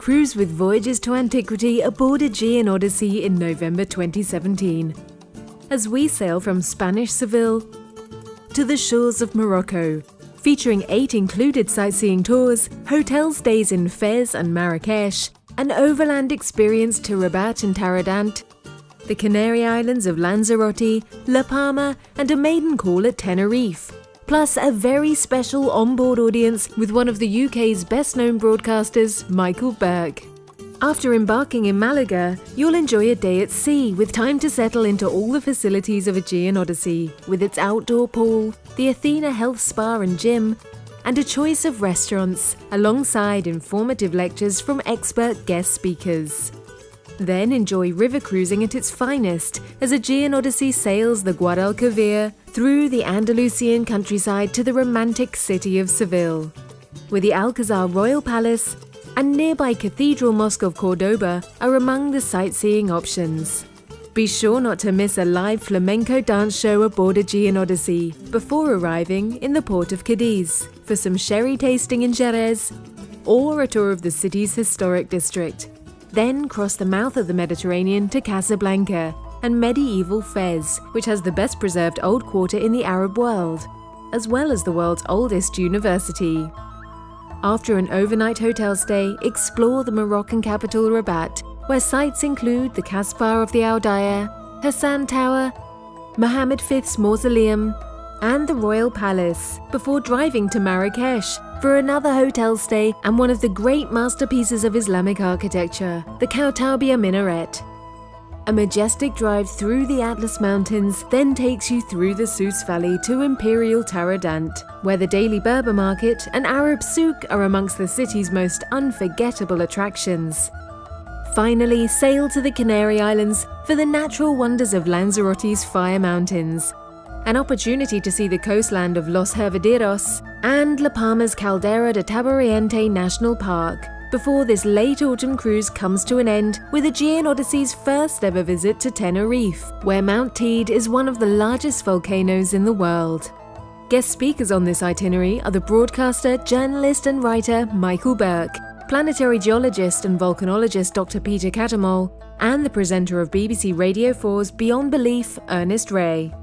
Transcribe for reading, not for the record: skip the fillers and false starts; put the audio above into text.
Cruise with Voyages to Antiquity aboard Aegean Odyssey in November 2017, as we sail from Spanish Seville to the shores of Morocco, featuring 8 included sightseeing tours, hotel stays in Fez and Marrakesh, an overland experience to Rabat and Taradant, the Canary Islands of Lanzarote, La Palma, and a maiden call at Tenerife, plus a very special onboard audience with one of the UK's best-known broadcasters, Michael Burke. After embarking in Malaga, you'll enjoy a day at sea with time to settle into all the facilities of Aegean Odyssey, with its outdoor pool, the Athena Health Spa and Gym, and a choice of restaurants, alongside informative lectures from expert guest speakers. Then enjoy river cruising at its finest as Aegean Odyssey sails the Guadalquivir through the Andalusian countryside to the romantic city of Seville, where the Alcazar Royal Palace and nearby Cathedral Mosque of Cordoba are among the sightseeing options. Be sure not to miss a live flamenco dance show aboard Aegean Odyssey before arriving in the port of Cadiz for some sherry tasting in Jerez or a tour of the city's historic district. Then cross the mouth of the Mediterranean to Casablanca and medieval Fez, which has the best preserved old quarter in the Arab world, as well as the world's oldest university. After an overnight hotel stay, explore the Moroccan capital Rabat, where sites include the Kasbah of the Al-Daya, Hassan Tower, Mohammed V's Mausoleum, and the Royal Palace, before driving to Marrakesh for another hotel stay and one of the great masterpieces of Islamic architecture, the Koutoubia Minaret. A majestic drive through the Atlas Mountains then takes you through the Souss Valley to Imperial Taradant, where the daily Berber market and Arab souk are amongst the city's most unforgettable attractions. Finally, sail to the Canary Islands for the natural wonders of Lanzarote's Fire Mountains, an opportunity to see the coastland of Los Herederos and La Palma's Caldera de Taburiente National Park, before this late autumn cruise comes to an end with Aegean Odyssey's first ever visit to Tenerife, where Mount Teide is one of the largest volcanoes in the world. Guest speakers on this itinerary are the broadcaster, journalist and writer Michael Burke, planetary geologist and volcanologist Dr. Peter Cattermole, and the presenter of BBC Radio 4's Beyond Belief, Ernest Ray.